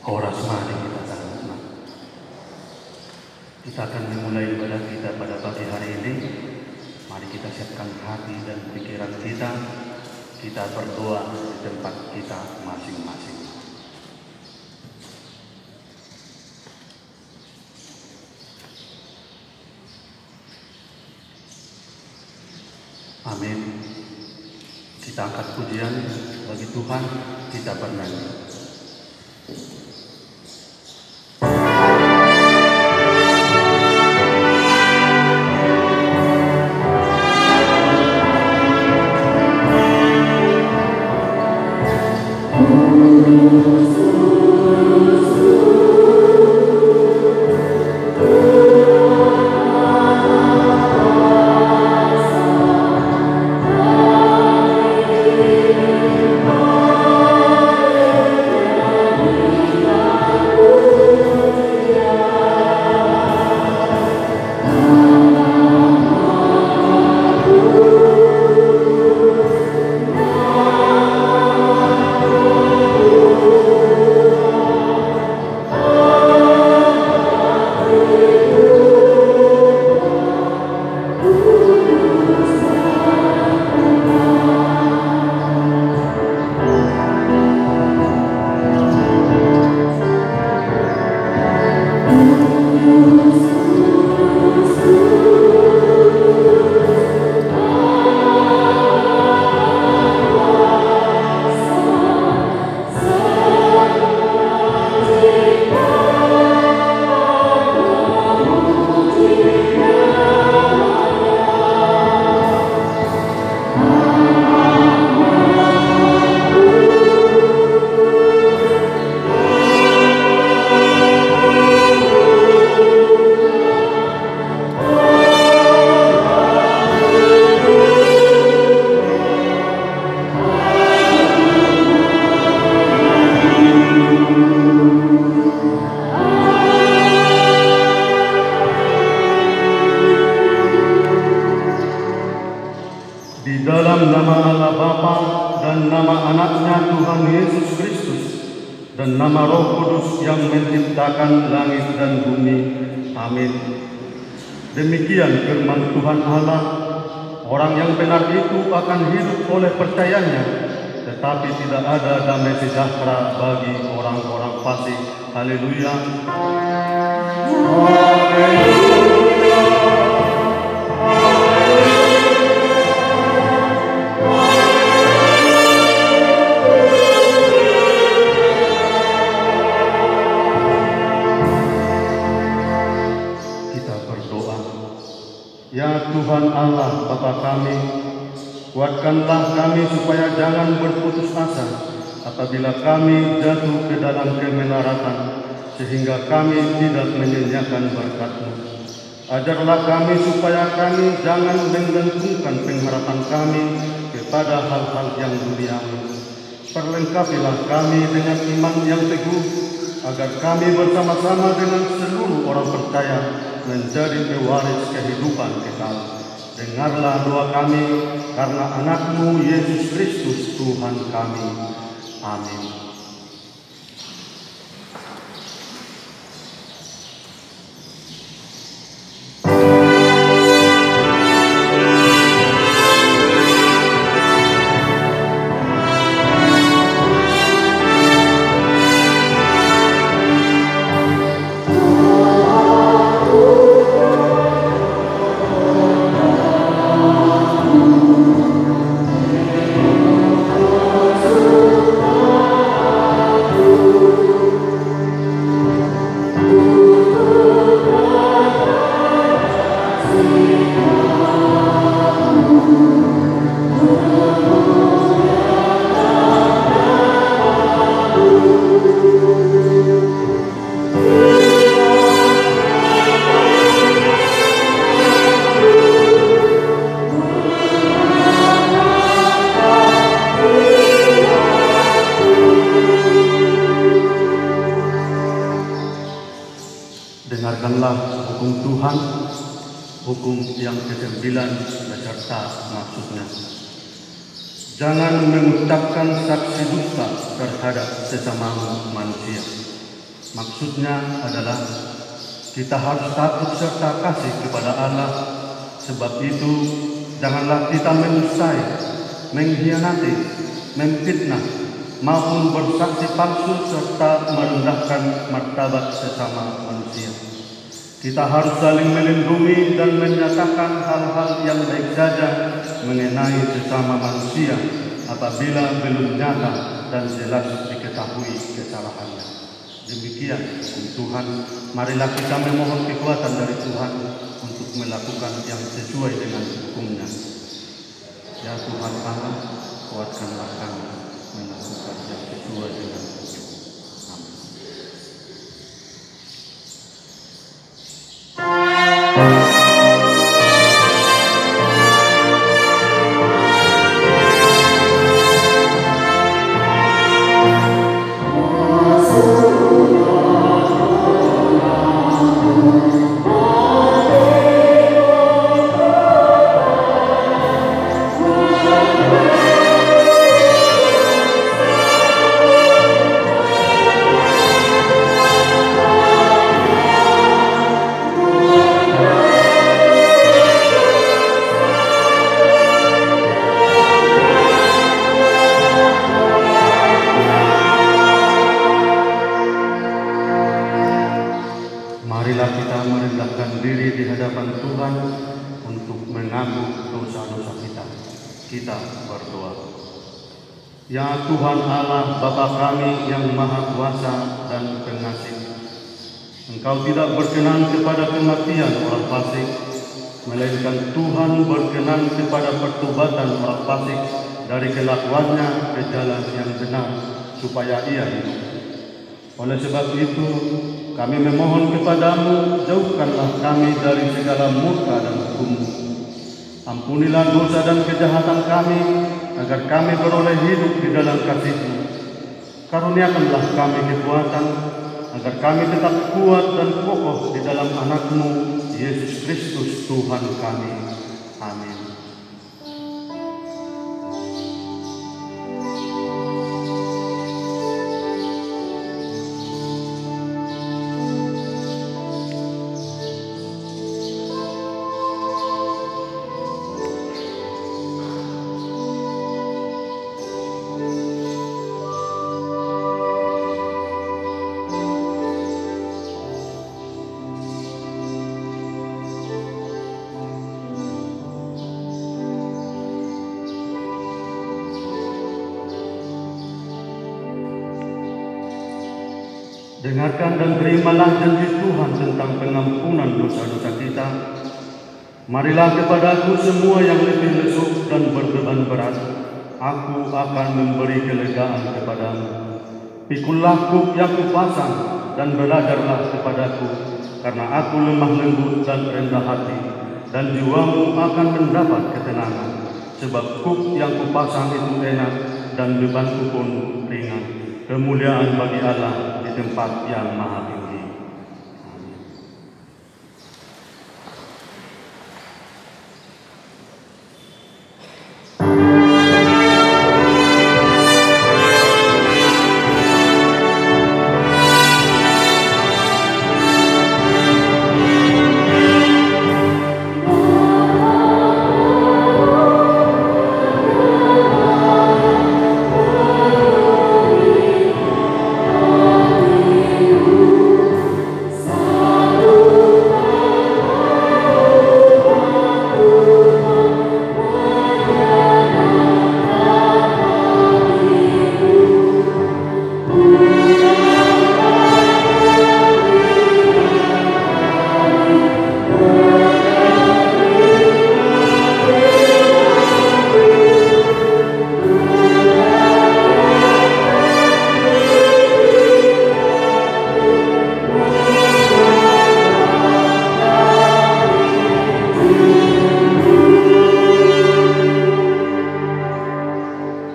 Horas mari kita sama. Kita akan memulai ibadah kita pada pagi hari ini. Mari kita siapkan hati dan pikiran kita. Kita berdoa di tempat kita masing-masing. Amin. Kita angkat pujian bagi Tuhan, kita bernyanyi. Dan nama Roh Kudus yang menciptakan langit dan bumi. Amin. Demikian firman Tuhan Allah, orang yang benar itu akan hidup oleh percayanya, tetapi tidak ada damai sejahtera bagi orang-orang fasik. Haleluya. Haleluya. Ya Tuhan Allah Bapa kami, kuatkanlah kami supaya jangan berputus asa apabila kami jatuh ke dalam kemelaratan, sehingga kami tidak menyanyiakan berkat-Mu. Ajarlah kami supaya kami jangan menggantungkan pengharapan kami kepada hal-hal yang duniawi. Perlengkapilah kami dengan iman yang teguh, agar kami bersama-sama dengan seluruh orang percaya menjadi pewaris kehidupan kekal. Dengarlah doa kami karena Anak-Mu Yesus Kristus Tuhan kami. Amin. Dengarkanlah hukum Tuhan, hukum yang ke-9 beserta maksudnya. Jangan mengucapkan saksi dusta terhadap sesama manusia. Maksudnya adalah kita harus takut serta kasih kepada Allah. Sebab itu, janganlah kita mendustai, mengkhianati, memfitnah, maupun bersaksi palsu serta merendahkan martabat sesama manusia. Kita harus saling melindungi dan menyatakan hal-hal yang baik saja mengenai sesama manusia apabila belum nyata dan jelas diketahui kesalahannya. Demikian Tuhan, marilah kita memohon kekuatan dari Tuhan untuk melakukan yang sesuai dengan hukum-Nya. Ya Tuhan Allah, kuatkanlah kami melakukan yang sesuai dengan hukum. Amin. Marilah kita merendahkan diri di hadapan Tuhan untuk mengaku dosa-dosa kita. Kita berdoa. Ya Tuhan Allah, Bapa kami yang Maha Kuasa dan Pengasih, Engkau tidak berkenan kepada kematian orang fasik, melainkan Tuhan berkenan kepada pertobatan orang fasik dari kelakuannya ke jalan yang benar, supaya ia hidup. Oleh sebab itu, kami memohon kepadamu, jauhkanlah kami dari segala murka dan hukum-Mu. Ampunilah dosa dan kejahatan kami, agar kami beroleh hidup di dalam kasih-Mu. Karuniakanlah kami kekuatan, agar kami tetap kuat dan kokoh di dalam anak-Mu, Yesus Kristus Tuhan kami. Amin. Dengarkan dan terimalah janji Tuhan tentang pengampunan dosa-dosa kita. Marilah kepadaku semua yang letih lesu dan berbeban berat, aku akan memberi kelegaan kepadamu. Pikullah kuk yang kupasang dan belajarlah kepadaku, karena aku lemah lembut dan rendah hati, dan jiwamu akan mendapat ketenangan. Sebab kuk yang kupasang itu enak dan bebanku pun ringan. Kemuliaan bagi Allah di tempat yang maha tinggi. Amin.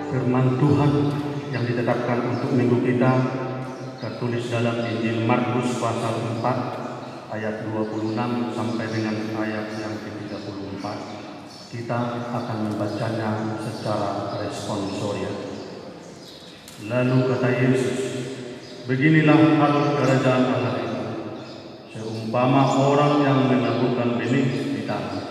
Firman Tuhan yang ditetapkan untuk minggu kita tertulis dalam Injil Markus pasal 4 ayat 26 sampai dengan ayat yang ke-34. Kita akan membacanya secara responsorial. Lalu kata Yesus, Beginilah alur kerajaan Allah itu, seumpama orang yang menaburkan benih di tanah.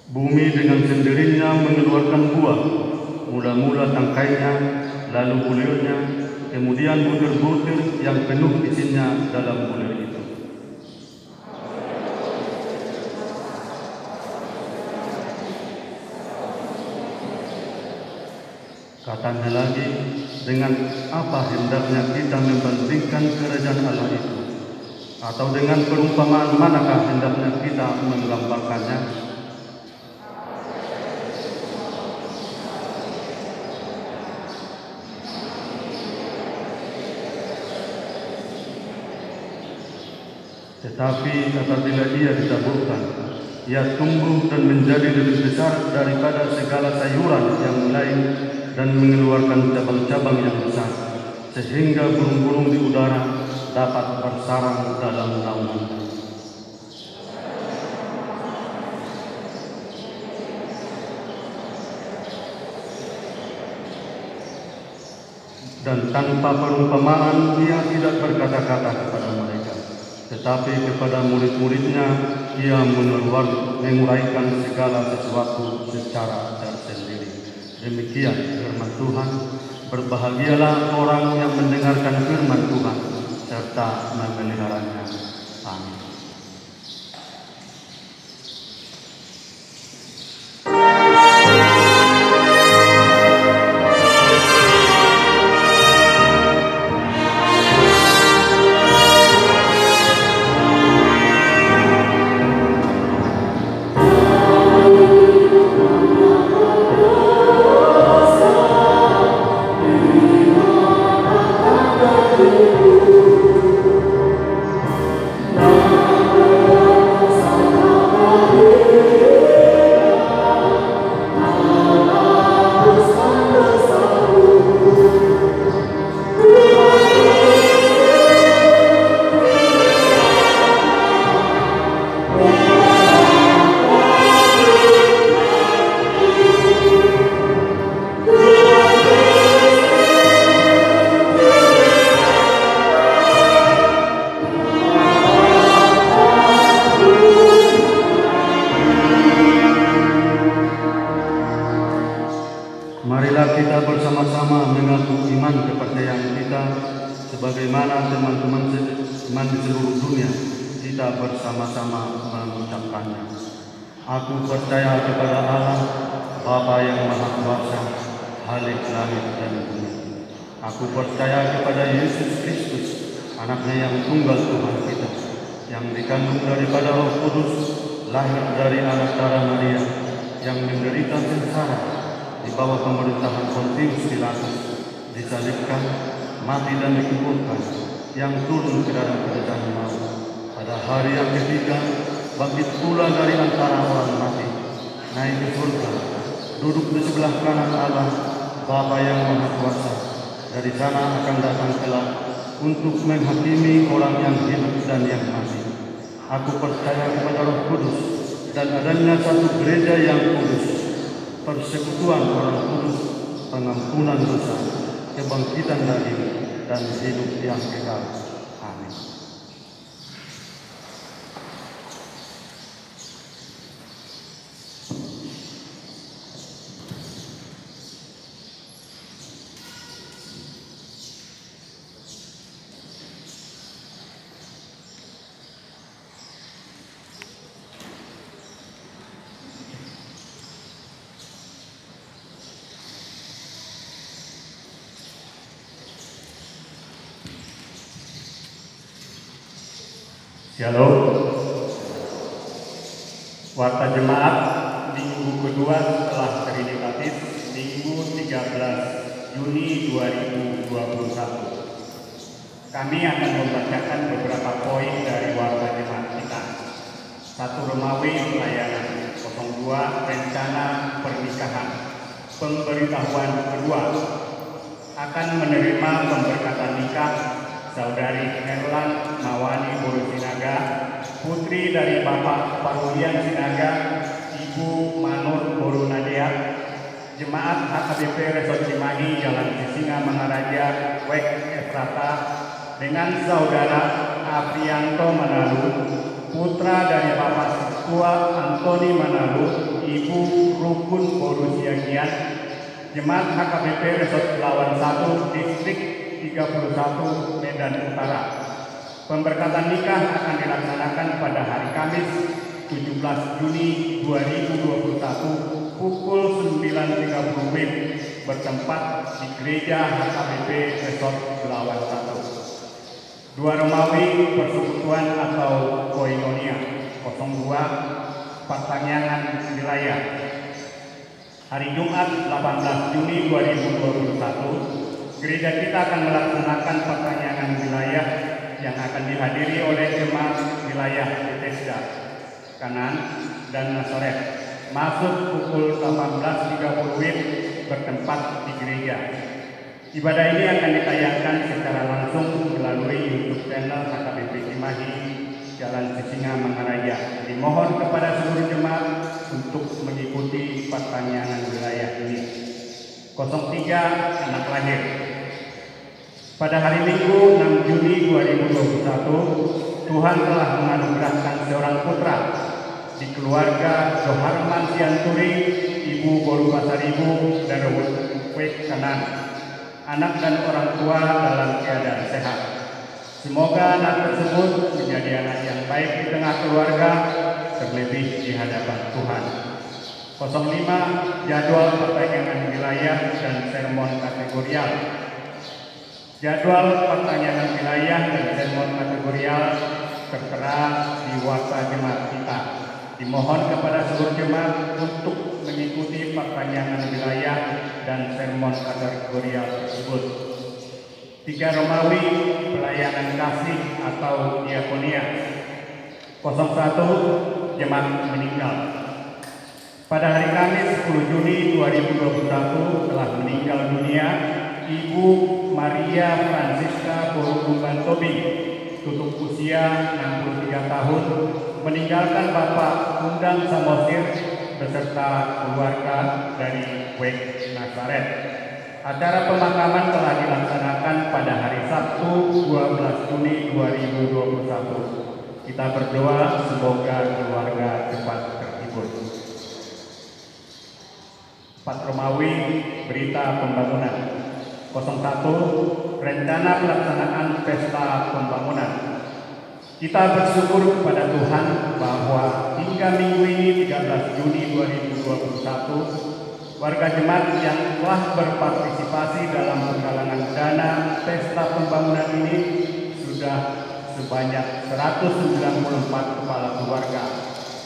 Bumi dengan sendirinya mengeluarkan buah, mula-mula tangkainya, lalu bulirnya, kemudian butir-butir yang penuh isinya dalam bulir itu. Katanya lagi, dengan apa hendaknya kita membandingkan kerajaan Allah itu? Atau dengan perumpamaan manakah hendaknya kita menggambarkannya? Tetapi apabila ia ditaburkan, ia tumbuh dan menjadi lebih besar daripada segala sayuran yang lain dan mengeluarkan cabang-cabang yang besar, sehingga burung-burung di udara dapat bersarang dalam naungan. Dan tanpa perumpamaan ia tidak berkata-kata kepada mereka, tetapi kepada murid-muridnya ia menguraikan segala sesuatu secara tersendiri. Demikian firman Tuhan. Berbahagialah orang yang mendengarkan firman Tuhan serta memeliharanya. Amin. Marilah kita bersama-sama mengaku iman kepercayaan kita sebagaimana teman-teman di seluruh dunia kita bersama-sama mengucapkannya. Aku percaya kepada Allah, Bapa yang Maha Kuasa, Khalik langit dan bumi. Aku percaya kepada Yesus Kristus, Anaknya yang tunggal Tuhan kita, yang dikandung daripada Roh Kudus, lahir dari anak darah Maria, yang menderita sengsara di bawah pemerintahan Pontius Pilatus, disalibkan, mati dan dikuburkan, yang turun ke dalam kerajaan maut. Pada hari yang ketiga, bangkit pula dari antara orang mati, naik ke surga, duduk di sebelah kanan Allah, Bapa yang Maha Kuasa. Dari sana akan datang kelak untuk menghakimi orang yang hidup dan yang mati. Aku percaya kepada Roh Kudus dan adanya satu gereja yang kudus, persekutuan orang kudus, pengampunan dosa, kebangkitan dari dan hidup yang kekal. Amin. Shalom. Warta Jemaat Minggu kedua setelah Trinitatis, Minggu 13 Juni 2021. Kami akan membacakan beberapa poin dari Warta Jemaat kita. 1 Romawi pelayanan, 02 rencana pernikahan. Pemberitahuan kedua, akan menerima pemberkatan nikah Saudari Herlan Mawani Boru Sinaga, putri dari Bapak Parulian Sinaga, Ibu Manur Boru Nadia, Jemaat HKBP Resort Cimahi Jalan Sisinga Mangaraja, Wek Efrata, dengan Saudara Aprianto Manalu, putra dari Bapak Tua Antoni Manalu, Ibu Rukun Boru Siagian, Jemaat HKBP Resort Lawan 1 Distrik 31 Medan Utara. Pemberkatan nikah akan dilaksanakan pada hari Kamis 17 Juni 2021 pukul 9.30 WIB bertempat di Gereja HKBP Resort Lawan 1. Dua Romawi Persekutuan atau Koinonia 02 Pertanyaan Wilayah. Hari Jumat 18 Juni 2021 gereja kita akan melaksanakan pertanyaan wilayah yang akan dihadiri oleh jemaat wilayah Bethesda, Kanan, dan Nazaret. Masuk pukul 18.30 WIB bertempat di gereja. Ibadah ini akan ditayangkan secara langsung melalui YouTube channel HKBP Cimahi Jalan Sisinga Mangaraja. Dimohon kepada seluruh jemaat untuk mengikuti pertanyaan wilayah ini. 03 Anak lahir. Pada hari Minggu 6 Juni 2021, Tuhan telah menganugerahkan seorang putra di keluarga Joharman Sianturi, Ibu Boru Pasaribu, Darul Wek Kanan, anak dan orang tua dalam keadaan sehat. Semoga anak tersebut menjadi anak yang baik di tengah keluarga, terlebih di hadapan Tuhan. 05 Jadwal pertanyaan wilayah dan sermon kategorial. Jadwal pertanyaan wilayah dan sermon kategorial tertera di warta jemaat kita. Dimohon kepada seluruh jemaat untuk mengikuti pertanyaan wilayah dan sermon kategorial tersebut. 3 Romawi pelayanan kasih atau diakonia. 01 jemaat meninggal. Pada hari Kamis 10 Juni 2021 telah meninggal dunia Ibu Maria Francisca Borukumban Tobing, tutup usia 63 tahun, meninggalkan Bapak Undang Samosir beserta keluarga dari Wek Nazaret. Acara pemakaman telah dilaksanakan pada hari Sabtu 12 Juni 2021. Kita berdoa semoga keluarga cepat terhibur. 4 Romawi berita pembangunan. 01 rencana pelaksanaan pesta pembangunan. Kita bersyukur kepada Tuhan bahwa hingga minggu ini 13 Juni 2021 warga jemaat yang telah berpartisipasi dalam penggalangan dana pesta pembangunan ini sudah sebanyak 194 kepala keluarga.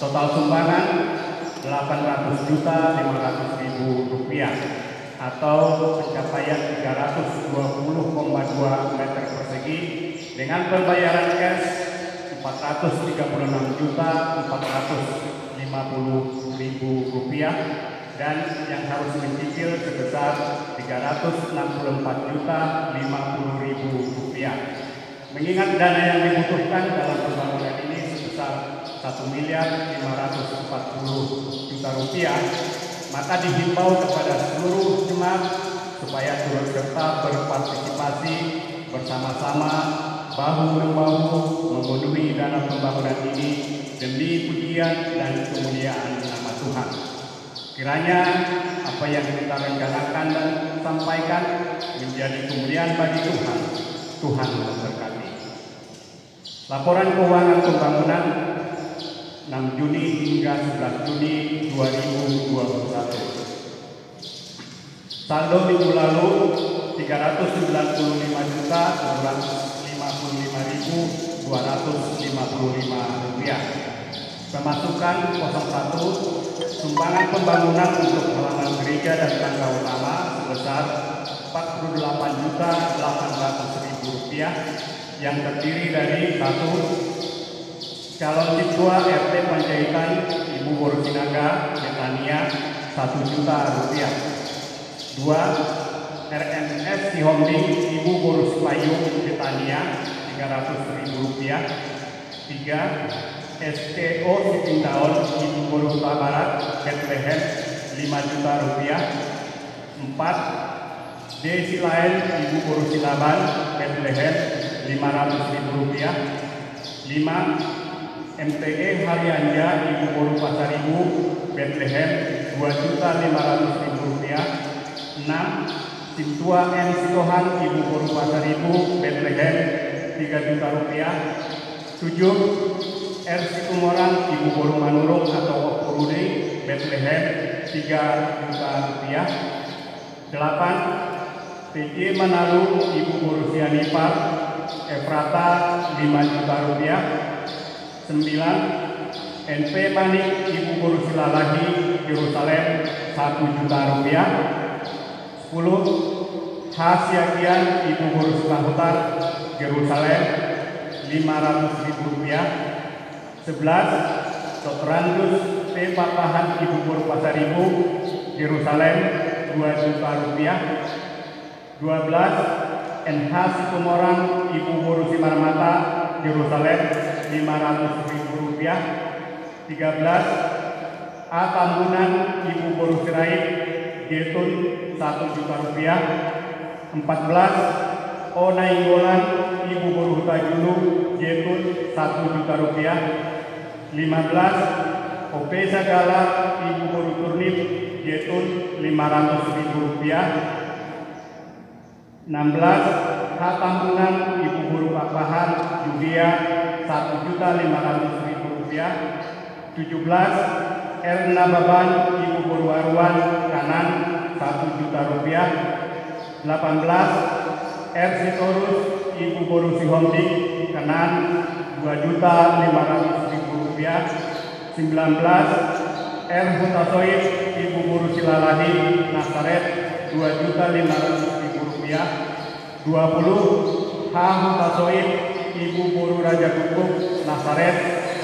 Total sumbangan 800.500.000 rupiah atau pencapaian 320,2 meter persegi dengan pembayaran cash 436.450.000 rupiah dan yang harus mencicil sebesar 364.050.000 rupiah. Mengingat dana yang dibutuhkan dalam pembangunan ini sebesar 1.540.000.000 rupiah, maka dihimbau kepada seluruh jemaat supaya turut serta berpartisipasi bersama-sama bahu-membahu memenuhi dana pembangunan ini demi pujian dan kemuliaan nama Tuhan. Kiranya apa yang kita rencanakan dan sampaikan menjadi kemuliaan bagi Tuhan. Tuhan memberkati. Laporan keuangan pembangunan 6 Juni hingga 11 Juni 2021. Saldo minggu lalu 395.255.255 rupiah. Pemasukan 01 sumbangan pembangunan untuk halaman gereja dan tangga utama sebesar 48.800.000 rupiah yang terdiri dari 1 calon siswa RT Panjaitan Ibu Boru Sinaga Betania 1 juta rupiah. 2 RNS Cihomding Ibu Guru Payung Betania Rp300.000. 3. STO Sitindaon Ibu Guru Barat Bethlehem Rp5.000.000. 4. Desi lain Ibu Guru Silaban Bethlehem Rp500.000. 5. MTE Haryanja Ibu Guru Pasar Ibu Bethlehem Rp2.500.000. 6. Sintua N. Sitohan Ibu Guru Pasar Ibu Bethlehem Rp3.000.000. 7. R. Situmorang Ibu Guru Manurung atau Purudi Bethlehem Rp3.000.000. 8. PJ Manalu Ibu Guru Sianipar Efrata Rp5.000.000. 9. NP Manik Ibu Guru Silalahi Yerusalem Rp1.000.000. 10. Hasyakian Ibu Guru Sekahutan Yerusalem Rp500.000. 11. Sotrandus P. Papahan Ibu Guru Pasar Ibu Yerusalem Rp2.000.000. 12. NH Situmorang Ibu Guru Simarmata Yerusalem Rp500.000. 13. A. Tambunan Ibu Guru Sirait Getun Rp1.000.000. 14. O. Nainggolan Ibu Guru Hutajulu Getun Rp1.000.000. 15. OP Sagala Ibu Guru Turnip Getun Rp500.000. 16. H. Tambunan Ibu Guru Papahan Judea Rp1.500.000. 17. R. Nababan Ibu Guru Arwan Kanan Rp1.000.000. 18. R. Sitorus Ibu Guru Sihomding Kanan Rp2.500.000. 19. R. Hutasoid Ibu Guru Silalahi Nazaret Rp2.500.000. 20. H. Hutasoid Ibu Guru Raja Kukuk Nazaret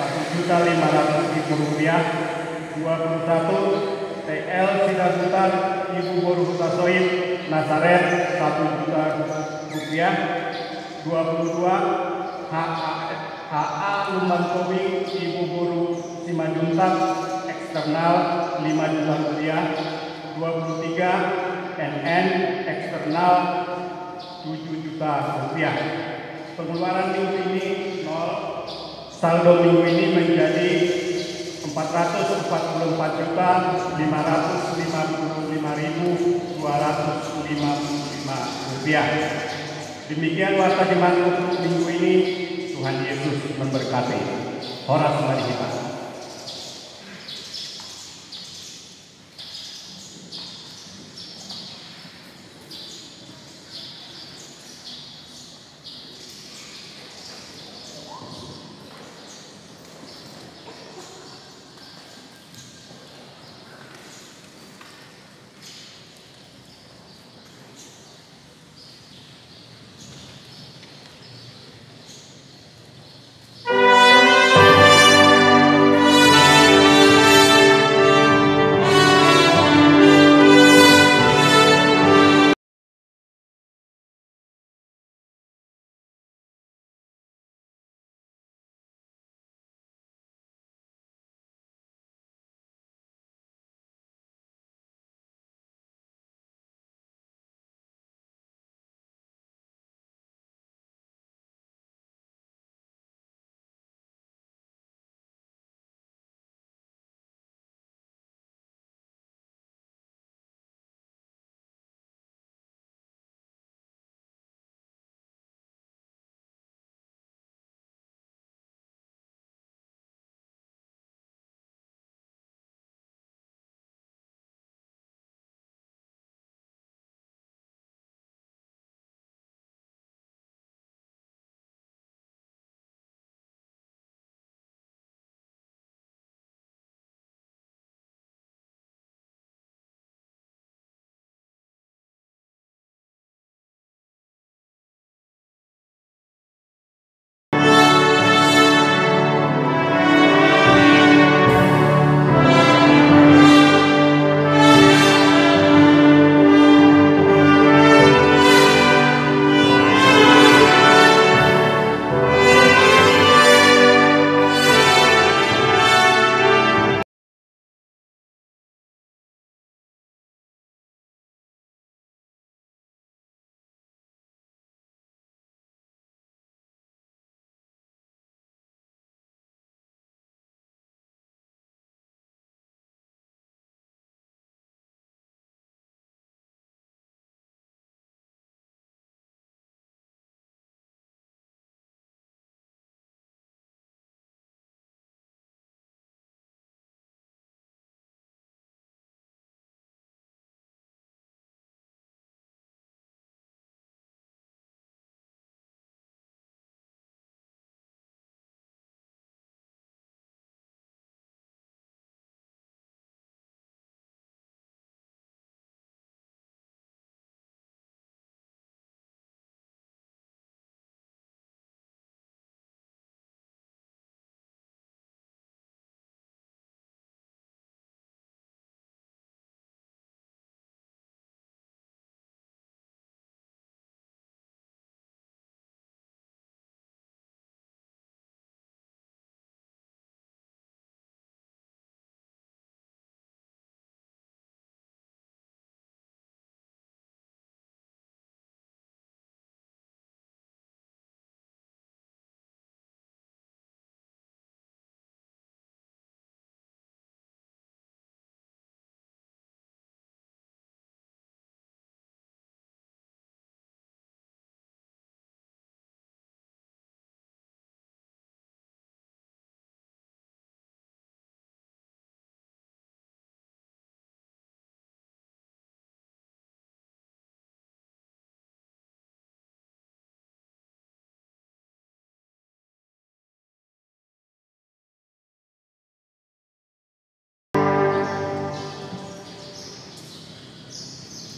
Rp1.500.000. 21. TL Sidagutar Ibu Guru Hutasoid Nazaret Rp1.000.000. 22. HA Lumbantowi Ibu Guru Simanjuntak eksternal Rp5.000.000. 23. NN eksternal Rp7.000.000. Pengeluaran minggu ini 0. Saldo minggu ini menjadi Rp445.255.255. Demikian warta jemaat minggu ini. Tuhan Yesus memberkati. Horas mari kita.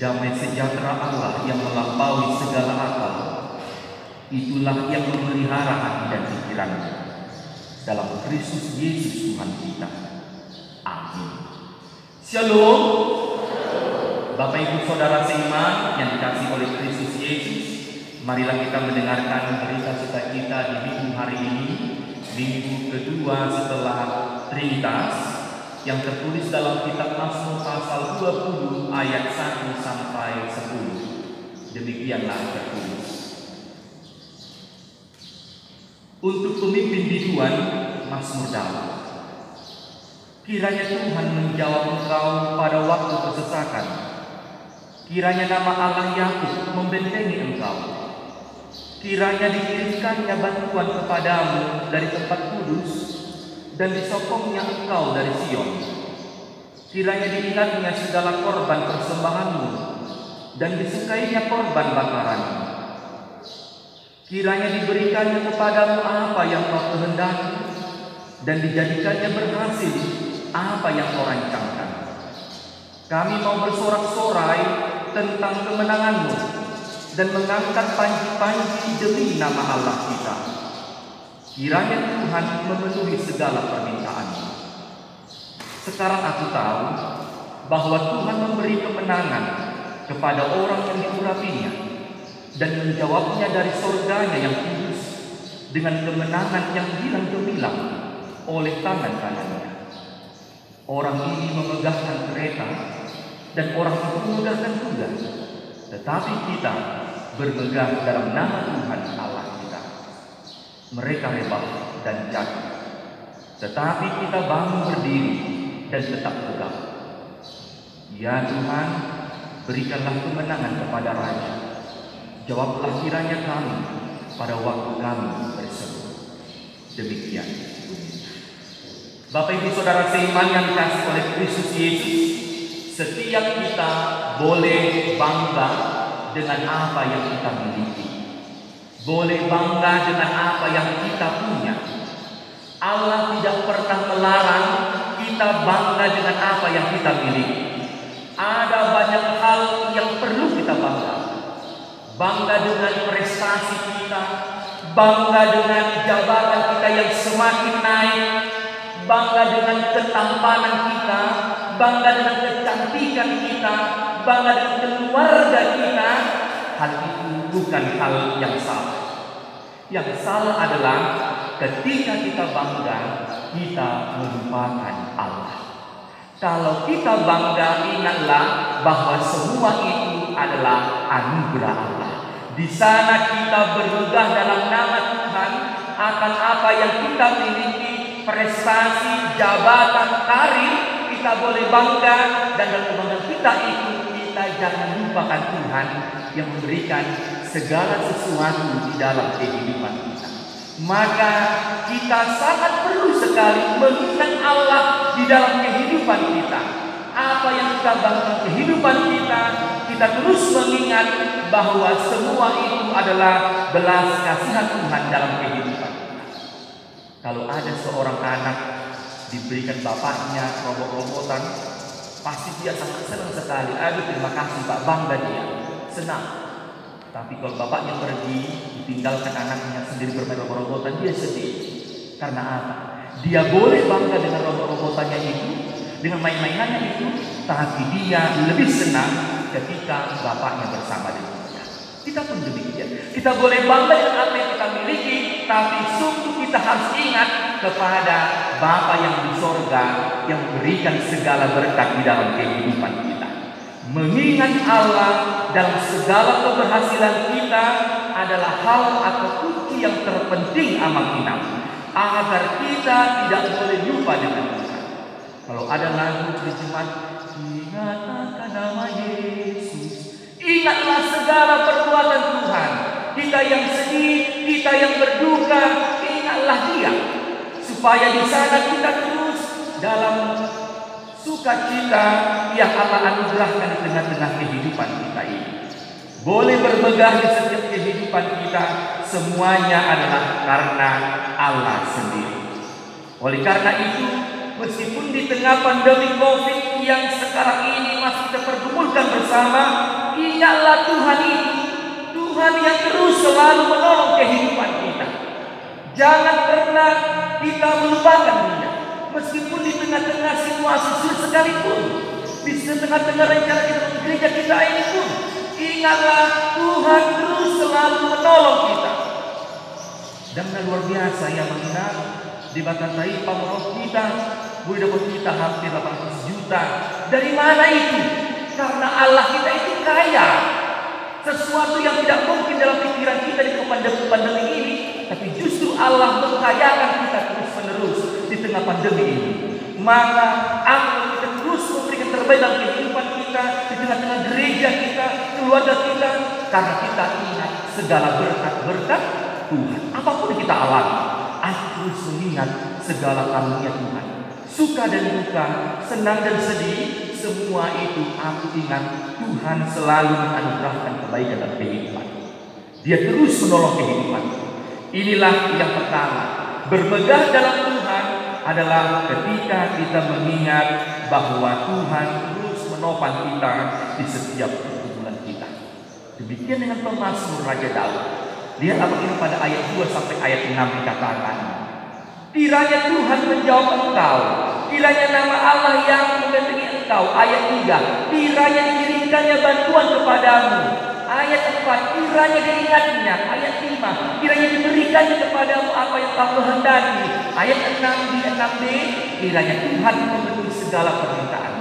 Damai sejahtera Allah yang melampaui segala akal, itulah yang memelihara hati dan pikiranmu dalam Kristus Yesus Tuhan kita. Amin. Shalom. Bapak Ibu Saudara seiman yang dikasihi oleh Kristus Yesus, marilah kita mendengarkan berita sukacita di minggu hari ini, minggu kedua setelah Trinitas, yang tertulis dalam kitab Mazmur pasal 20 ayat 1 sampai 10. Demikianlah tertulis. Untuk pemimpin biduan, Mazmur Daud. Kiranya Tuhan menjawab engkau pada waktu kesesakan. Kiranya nama Allah Yakub membentengi engkau. Kiranya dikirimkannya bantuan kepadamu dari tempat kudus, dan disokongnya engkau dari Sion. Kiranya diingatnya segala korban persembahanmu, dan disukainya korban bakaranmu. Kiranya diberikannya kepadamu apa yang kau kehendaki, dan dijadikannya berhasil apa yang kau rancangkan. Kami mau bersorak-sorai tentang kemenanganmu, dan mengangkat panji-panji demi nama Allah kita. Kiranya Tuhan memenuhi segala permintaanmu. Sekarang aku tahu bahwa Tuhan memberi kemenangan kepada orang yang diurapinya, dan menjawabnya dari surganya yang kudus dengan kemenangan yang gilang gemilang oleh tangan kanannya. Orang ini memegahkan kereta, dan orang itu memegahkan kuda, tetapi kita bermegah dalam nama Tuhan Allah kita. Mereka rebah dan jatuh, tetapi kita bangun berdiri dan tetap tegak. Ya Tuhan, berikanlah kemenangan kepada Raja. Jawablah kiranya kami pada waktu kami berseru. Demikian. Bapak Ibu Saudara seiman yang dikasihi oleh Kristus Yesus, setiap kita boleh bangga dengan apa yang kita miliki. Boleh bangga dengan apa yang kita punya. Allah tidak pernah melarang kita bangga dengan apa yang kita miliki. Ada banyak hal yang perlu kita bangga. Bangga dengan prestasi kita, bangga dengan jabatan kita yang semakin naik, bangga dengan ketampanan kita, bangga dengan kecantikan kita, bangga dengan keluarga kita. Hal itu bukan hal yang salah. Yang salah adalah ketika kita bangga, kita melupakan Allah. Kalau kita bangga, ingatlah bahwa semua itu adalah anugerah Allah. Di sana kita bermegah dalam nama Tuhan akan apa yang kita miliki, prestasi, jabatan, karir, kita boleh bangga, dan dalam kebanggaan kita itu kita jangan lupakan Tuhan yang memberikan segala sesuatu di dalam kehidupan kita. Maka kita sangat perlu sekali mengingat Allah di dalam kehidupan kita. Apa yang kita bangun kehidupan kita, kita terus mengingat bahwa semua itu adalah belas kasihan Tuhan dalam kehidupan kita. Kalau ada seorang anak diberikan bapaknya robot-robotan, pasti dia sangat senang sekali. Aduh, terima kasih Pak, bangga dia, senang. Tapi kalau bapaknya pergi, ditinggalkan anaknya sendiri bermain robot-robotan, dia sedih. Karena apa? Dia boleh bangga dengan robot-robotannya itu, dengan main-mainannya itu, tapi dia lebih senang ketika bapaknya bersama dengannya. Kita pun demikian. Kita boleh bangga dengan apa yang kita miliki, tapi sungguh kita harus ingat kepada Bapa yang di sorga yang memberikan segala berkat di dalam kehidupan kita. Mengingat Allah dalam segala keberhasilan kita adalah hal atau kunci yang terpenting amal kita, agar kita tidak boleh lupa dengan Tuhan. Kalau ada lagu terjemah, ingat akan nama Yesus, ingatlah segala perbuatan Tuhan. Kita yang sedih, kita yang berduka, ingatlah Dia, supaya di sana kita terus dalam sukacita yang Allah anugerahkan di tengah-tengah kehidupan kita ini. Boleh bermegah di setiap kehidupan kita, semuanya adalah karena Allah sendiri. Oleh karena itu, meskipun di tengah pandemi COVID yang sekarang ini masih kita pergumulkan bersama, ingatlah Tuhan itu, Tuhan yang terus selalu menolong kehidupan kita. Jangan pernah kita melupakan Dia, meskipun di tengah-tengah situasi sulit sekalipun, di tengah-tengah rencana kita gereja kita ini pun, ingatlah Tuhan terus selalu menolong kita. Dan luar biasa yang mengingat di Batang Tahi Pamorok kita, boleh dapat kita hampir 800 juta. Dari mana itu? Karena Allah kita itu kaya. Sesuatu yang tidak mungkin dalam pikiran kita di pandemi ini, tapi justru Allah mengkayakan kita terus-menerus di tengah pandemi ini. Maka Allah kita terus memberikan terbaik dalam kehidupan kita, di tengah-tengah gereja kita, keluarga kita, karena kita ingat segala berkat-berkat Tuhan. Apapun yang kita alami, aku terus mengingat segala karunia Tuhan. Suka dan duka, senang dan sedih, semua itu aku ingat Tuhan selalu menganugerahkan kebaikan dalam kehidupan. Dia terus menolong kehidupan. Inilah yang pertama, bermegah dalam Tuhan adalah ketika kita mengingat bahwa Tuhan terus menopang kita di setiap pergumulan kita. Demikian dengan pemazmur Raja Daud. Lihat apa ini pada ayat 2 sampai ayat 6 dikatakan, kiranya Tuhan menjawab engkau, kiranya nama Allah yang membentengi engkau. Ayat 3, kiranya dikirimkannya bantuan kepadamu. Ayat 4, kiranya diingatnya. Ayat 5, kiranya diberikannya kepadamu apa yang kau kehendaki. Ayat 6 di 6b, kiranya Tuhan memenuhi segala permintaan.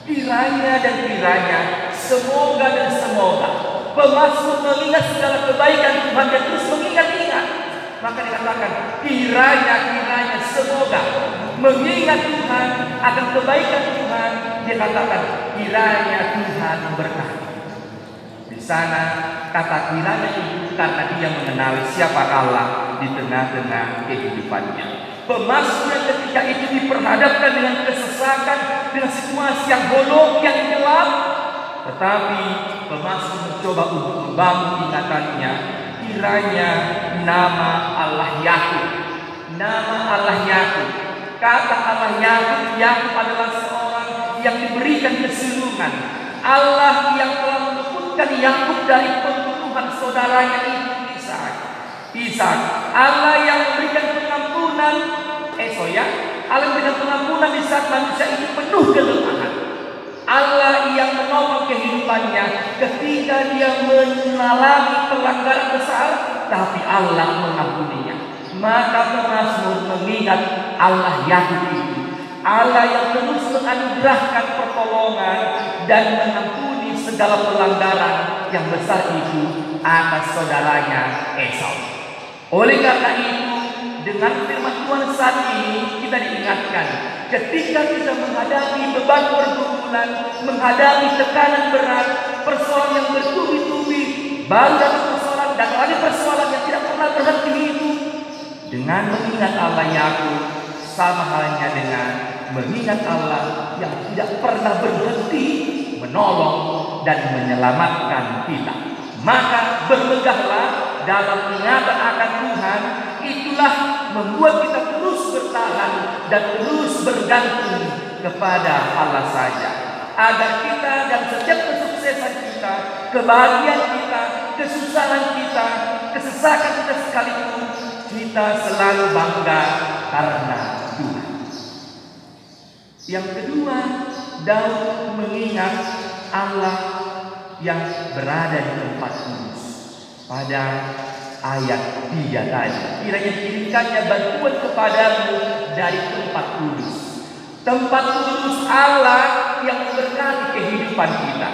Kiranya dan kiranya, semoga dan semoga pemazmur mengingat segala kebaikan Tuhan dan terus mengingat-ingat. Maka dikatakan kiranya semoga mengingat Tuhan akan kebaikan Tuhan. Dia katakan kiranya Tuhan memberkati. Di sana kata kiranya itu karena dia mengenali siapa Allah di tengah-tengah kehidupannya. Pemazmur yang ketika itu diperhadapkan dengan kesesakan, dengan situasi yang bolong, yang gelap, tetapi pemazmur mencoba untuk membangun ingatannya. Kiranya nama Allah Yakub, nama Allah Yakub. Kata Allah Yakub adalah seorang yang diberikan kesulungan. Allah yang telah meluputkan Yakub dari pembunuhan saudaranya Ishak. Allah yang memberikan pengampunan, Allah memberikan pengampunan di saat manusia ini penuh kelemahan. Allah yang menolong kehidupannya ketika dia mengalami pelanggaran besar, tapi Allah mengampuninya. Maka pemazmur mengingat Allah Yakub itu, Allah yang terus menganugerahkan pertolongan dan mengampuni segala pelanggaran yang besar itu atas saudaranya Esau. Oleh karena itu, dengan firman Tuhan saat ini kita diingatkan, ketika kita menghadapi beban pergumulan, menghadapi tekanan berat, persoalan yang bertubi-tubi, banyak persoalan dan lagi persoalan yang tidak pernah berhenti itu, dengan mengingat Allah Yakub, sama halnya dengan mengingat Allah yang tidak pernah berhenti menolong dan menyelamatkan kita. Maka bermegahlah dalam ingatan akan Tuhan. Itulah membuat kita terus bertahan dan terus bergantung kepada Allah saja, agar kita dan setiap kesuksesan kita, kebahagiaan kita, kesusahan kita, kesesakan kita sekalipun, kita selalu bangga karena Tuhan. Yang kedua, Daud mengingat Allah yang berada di tempat kudus. Pada ayat 3 tadi, kiranya dikirimkannya bantuan kepadamu dari tempat kudus. Tempat kudus Allah yang memberkati kehidupan kita.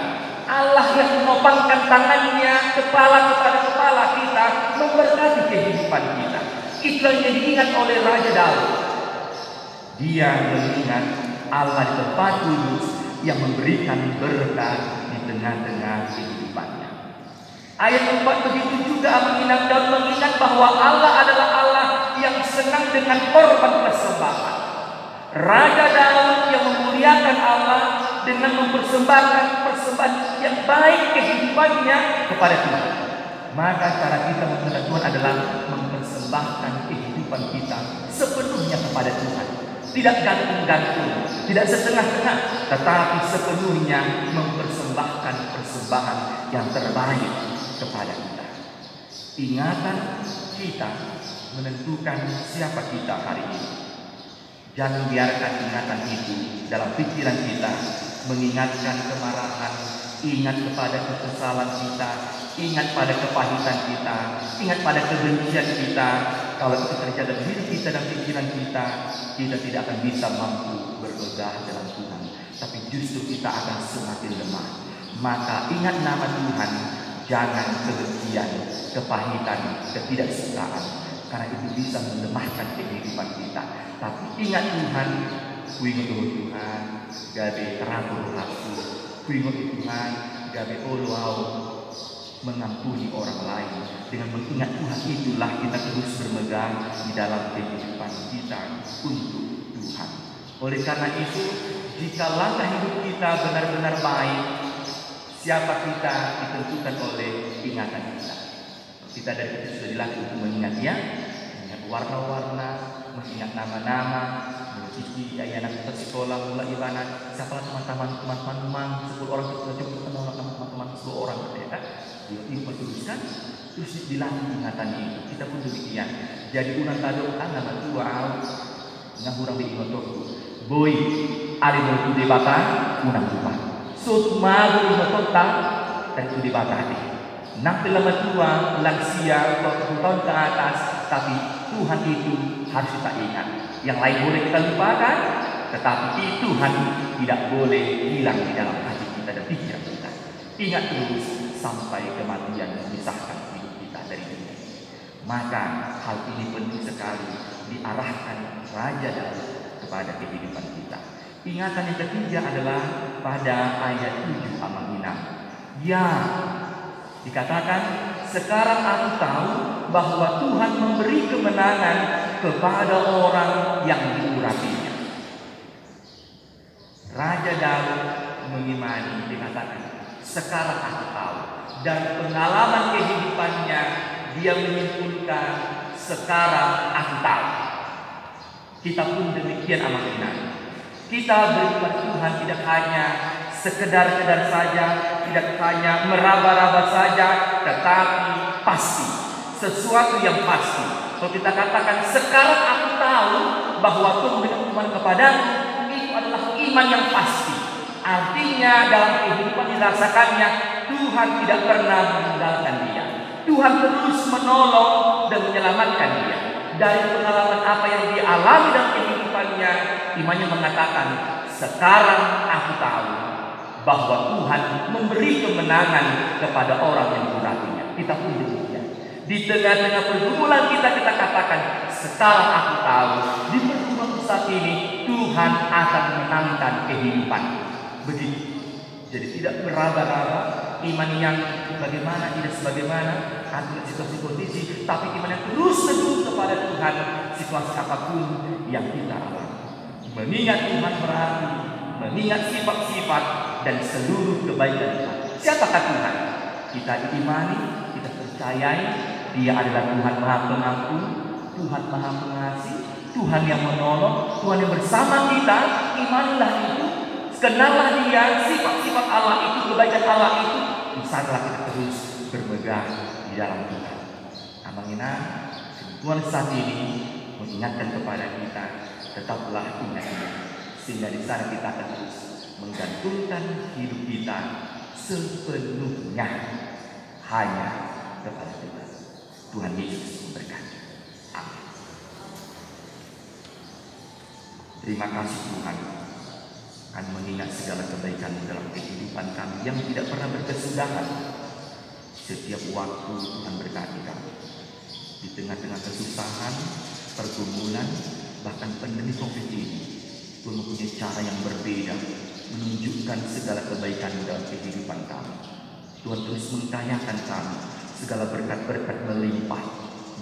Allah yang menopangkan tangannya kepala kepada kepala kita, memberkati kehidupan kita. Itulah yang diingat oleh Raja Daud. Dia mengingat Allah di tempat kudus yang memberikan berkat di tengah-tengah kehidupannya. Ayat 4 begitu juga mengingat bahwa Allah adalah Allah yang senang dengan korban persembahan. Raja Daud yang memuliakan Allah dengan mempersembahkan persembahan yang baik kehidupannya kepada Tuhan. Maka cara kita mengenal Tuhan adalah mempersembahkan kehidupan kita sepenuhnya kepada Tuhan. tidak gantung-gantung, tidak setengah-tengah, tetapi sepenuhnya mempersembahkan persembahan yang terbaik kepada kita. Ingatan kita menentukan siapa kita hari ini. Jangan biarkan ingatan itu dalam pikiran kita mengingatkan kemarahan, ingat kepada kekesalan kita, ingat pada kepahitan kita, ingat pada kebencian kita. Kalau itu terjadi dalam diri kita dan pikiran kita, kita tidak akan bisa mampu bermegah dalam Tuhan. Tapi justru kita akan semakin lemah. Maka ingat nama Tuhan, jangan kebencian, kepahitan, ketidaksukaan. Karena itu bisa melemahkan kehidupan kita. Tapi ingat Tuhan, kuingat Tuhan, gabe terangku aku, kuingat Tuhan, gabe oluau, mengampuni orang lain. Dengan mengingat Tuhan itulah kita terus bermegang di dalam kehidupan kita untuk Tuhan. Oleh karena itu, jika langkah hidup kita benar-benar baik, siapa kita ditentukan oleh ingatan kita. Kita dari kecil sudah dilatih untuk mengingat Dia, mengingat warna-warna, mengingat nama-nama, mencicipi anak kita sekolah mulai ibadah. Siapa teman-teman 10 orang kita coba kenal teman-teman 10 orang ya. Itu pertuliskan terus dilatih ingatan itu. Kita pun demikian. Jadi unang tado nama tua ngahurang di imotoku. Boy ada mau debata unang lupa. Sut magu imotota dan itu debata deh. Nak lama tua lansia 40 tahun ke atas, tapi Tuhan itu harus kita ingat. Yang lain boleh kita lupakan, tetapi Tuhan tidak boleh hilang di dalam hati kita dan pikiran kita. Ingat terus sampai kematian memisahkan hidup kita dari dunia. Maka hal ini penting sekali diarahkan Raja Daud kepada kehidupan kita. Ingatan yang ketiga adalah pada ayat 7 Amang 6. Ya, dikatakan, sekarang aku tahu bahwa Tuhan memberi kemenangan kepada orang yang diurapinya. Raja Daud mengimani, dikatakan, sekarang aku tahu. Dan pengalaman kehidupannya, dia menyimpulkan, sekarang aku tahu. Kita pun demikian amat. Kita beriman Tuhan tidak hanya sekedar-kedar saja, tidak hanya meraba-raba saja, tetapi pasti, sesuatu yang pasti. Kalau kita katakan sekarang aku tahu bahwa Tuhan memberikan iman kepadamu, itu adalah iman yang pasti. Artinya dalam kehidupan dirasakannya, Tuhan tidak pernah meninggalkan dia. Tuhan terus menolong dan menyelamatkan dia. Dari pengalaman apa yang dia alami dalam kehidupannya, imannya mengatakan, sekarang aku tahu bahwa Tuhan memberi kemenangan kepada orang yang diurapinya. Kita pun demikian. Di tengah-tengah pergumulan kita katakan, sekarang aku tahu di pergumulan saat ini Tuhan akan menangkan kehidupan. Begitu. Jadi tidak meraba-raba iman yang bagaimana, tidak sebagaimana atau situasi kondisi, tapi iman yang terus teguh kepada Tuhan situasi apapun yang kita alami. Mengingat Tuhan berarti mengingat sifat-sifat dan seluruh kebaikan Tuhan. Siapakah Tuhan? Kita imani, kita percayai Dia adalah Tuhan Maha Pengampun, Tuhan Maha Pengasih, Tuhan yang menolong, Tuhan yang bersama kita. Imanilah itu, kenallah Dia, sifat-sifat Allah itu, kebaikan Allah itu. Misalnya kita terus bermegang di dalam Tuhan. Amangina, Tuhan saat ini mengingatkan kepada kita, tetaplah ingat ini, sehingga di sana kita akan terus menggantungkan hidup kita sepenuhnya hanya kepada Tuhan. Tuhan Yesus memberkati. Amin. Terima kasih Tuhan akan mengingat segala kebaikan dalam kehidupan kami yang tidak pernah berkesudahan. Setiap waktu Tuhan berkati kami. Di tengah-tengah kesusahan, pergumulan, bahkan pandemi COVID ini, Tuhan mempunyai cara yang berbeda menunjukkan segala kebaikan dalam kehidupan kami. Tuhan terus mengkayakan kami, segala berkat-berkat melimpah,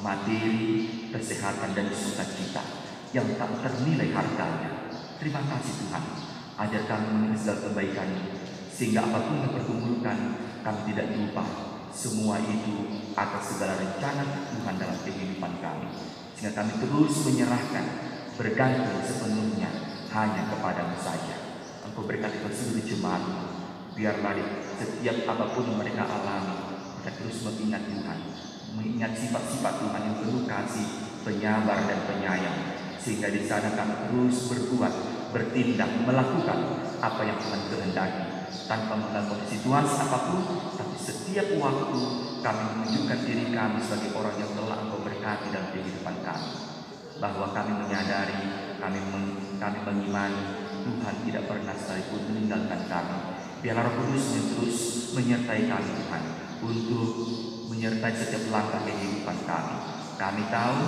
materi, kesehatan dan sukacita yang tak ternilai harganya. Terima kasih Tuhan, ajar kami mengingat segala kebaikan, sehingga apapun yang pergumulkan kami tidak lupa semua itu atas segala rencana Tuhan dalam kehidupan kami, sehingga kami terus menyerahkan bergantung sepenuhnya hanya kepadamu saja. Engkau berkati seluruh jemaat, biarlah setiap apapun yang mereka alami, mereka terus mengingat Tuhan, mengingat sifat-sifat Tuhan yang penuh kasih, penyabar dan penyayang, sehingga di sana kami terus berbuat, bertindak, melakukan apa yang Tuhan kehendaki, tanpa melakukan situasi apapun, tapi setiap waktu kami menunjukkan diri kami sebagai orang yang telah Engkau berkati dalam kehidupan kami, bahwa kami menyadari, kami mengimani Tuhan tidak pernah sekalipun meninggalkan kami. Biarlah Roh Kudus yang terus menyertai kami Tuhan, untuk menyertai setiap langkah kehidupan kami. Kami tahu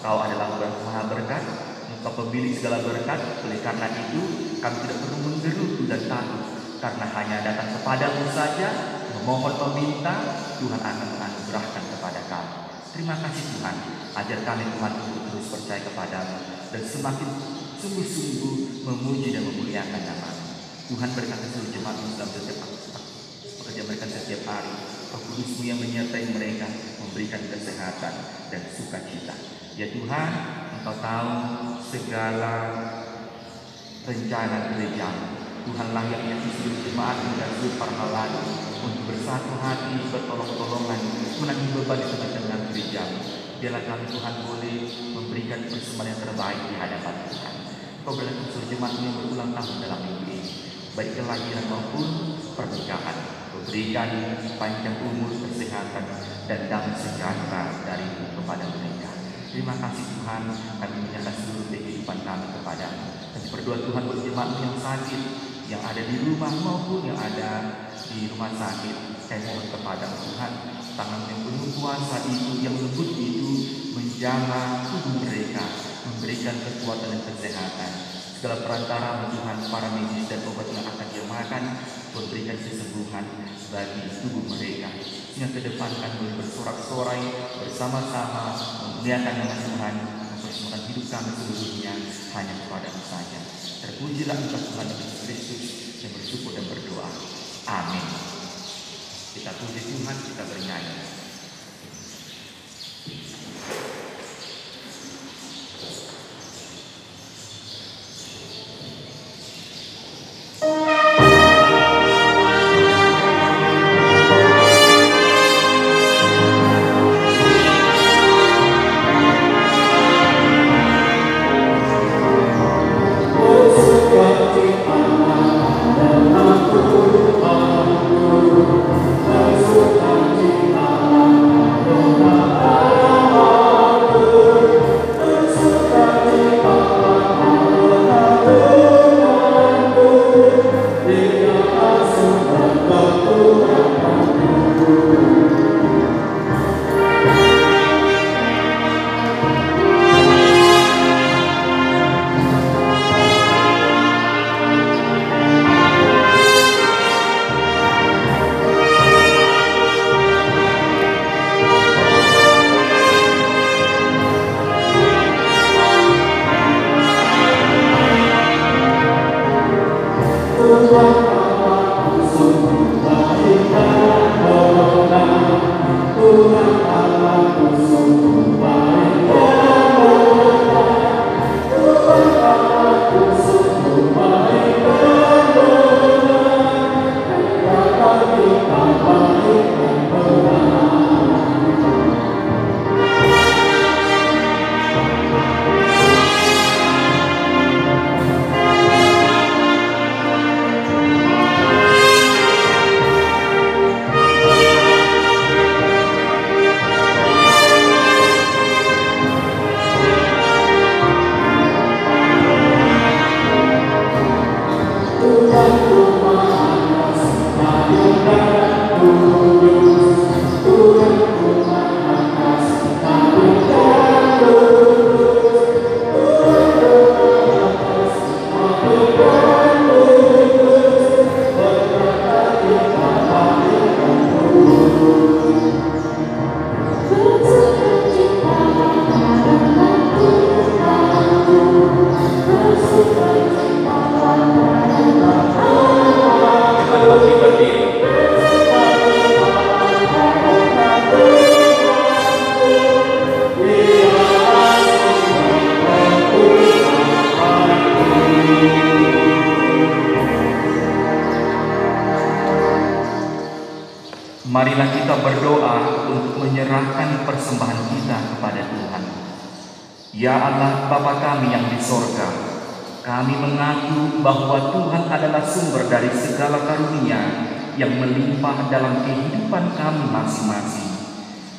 Kau adalah Maha berkat, Engkau pemilik segala berkat. Oleh karena itu kami tidak perlu menggerutu dan takut, karena hanya datang kepadamu saja, memohon meminta, Tuhan akan menganugerahkan kepada kami. Terima kasih Tuhan, ajar kami Tuhan untuk terus percaya kepadamu dan semakin sungguh-sungguh memuji dan memuliakan nama-Mu. Tuhan berkati seluruh jemaat dalam setiap pekerja mereka setiap hari. Roh Kudus-Mu yang menyertai mereka, memberikan kesehatan dan sukacita. Ya Tuhan, Engkau tahu segala rencana gereja-Mu. Tuhanlah yang menyertai seluruh jemaat dan seluruh para halayak untuk bersatu hati, bertolong-tolongan, menanggung beban di tengah-tengah gereja-Mu. Biarlah kami Tuhan boleh memberikan persembahan yang terbaik di hadapan Tuhan. Engkau berkati seluruh jemaat yang berulang tahun dalam minggu ini, baik kelahiran maupun pernikahan. Kau berikan panjang umur, kesehatan, dan damai sejahtera dari kepada mereka. Terima kasih Tuhan, kami menyerahkan seluruh kehidupan kami kepadamu. Kami berdoa Tuhan buat jemaat yang sakit, yang ada di rumah maupun yang ada di rumah sakit. Saya mohon kepada Tuhan, tangan yang penuh kuasa itu, yang lembut itu, menjaga tubuh mereka, memberikan kekuatan dan kesehatan. Segala perantara Tuhan, para medis dan obat yang akan dia makan, memberikan kesembuhan bagi tubuh mereka. Sehingga ke depan kami boleh bersorak-sorai bersama-sama, memuliakan nama Tuhan, mempersembahkan hidup kami seluruhnya hanya kepada-Mu saja. Terpujilah Engkau Tuhan Yesus Kristus, yang bersyukur dan berdoa. Amin. Kita puji Tuhan, kita bernyanyi. Terima Marilah kita berdoa untuk menyerahkan persembahan kita kepada Tuhan. Ya Allah Bapa kami yang di sorga, kami mengaku bahwa Tuhan adalah sumber dari segala karunia yang melimpah dalam kehidupan kami masing-masing.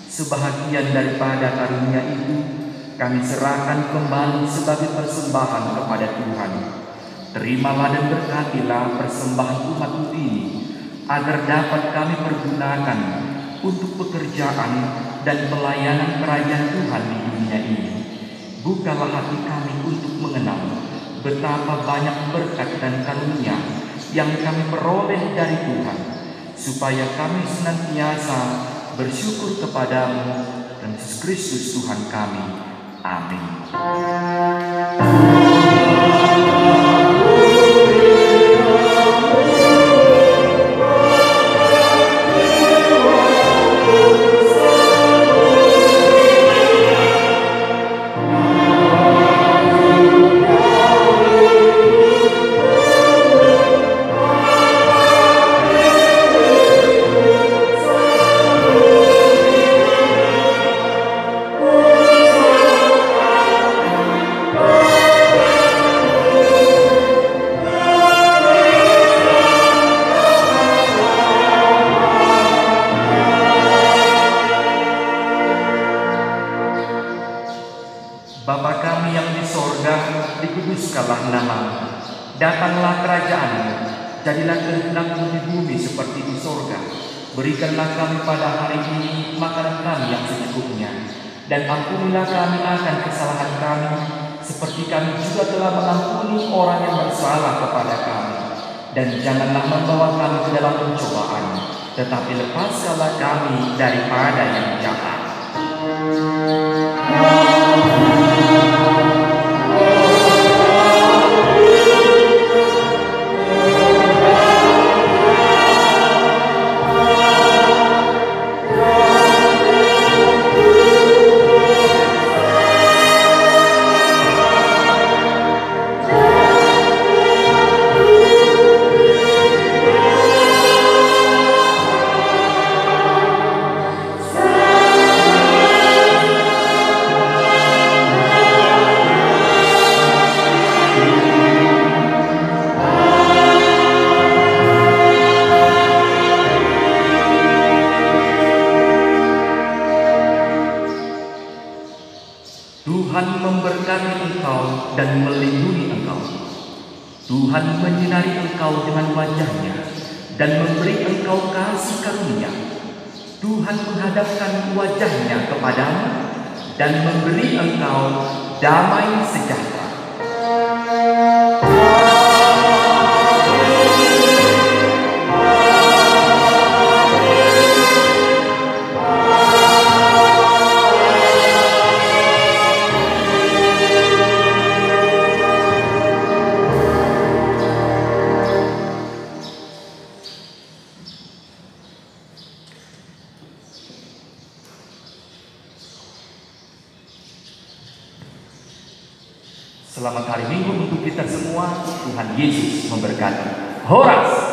Sebahagian daripada karunia itu kami serahkan kembali sebagai persembahan kepada Tuhan. Terimalah dan berkatilah persembahan umat-Mu ini, agar dapat kami pergunakan untuk pekerjaan dan pelayanan kerajaan Tuhan di dunia ini. Bukalah hati kami untuk mengenal betapa banyak berkat dan karunia yang kami peroleh dari Tuhan, supaya kami senantiasa bersyukur kepadamu dan Yesus Kristus Tuhan kami. Amin. Bapa kami yang di sorga, dikuduskanlah namamu. Datanglah kerajaan-Mu, jadilah kehendak-Mu di bumi seperti di sorga. Berikanlah kami pada hari ini makanan kami yang secukupnya, dan ampunilah kami akan kesalahan kami, seperti kami juga telah mengampuni orang yang bersalah kepada kami. Dan janganlah membawa kami ke dalam pencobaan, tetapi lepaskanlah kami daripada yang jahat. Tuhan memberkati engkau dan melindungi engkau. Tuhan menyinari engkau dengan wajah-Nya dan memberi engkau kasih karunia. Tuhan menghadapkan wajah-Nya kepadamu dan memberi engkau damai sejahtera. Selamat hari Minggu untuk kita semua. Tuhan Yesus memberkati. Horas.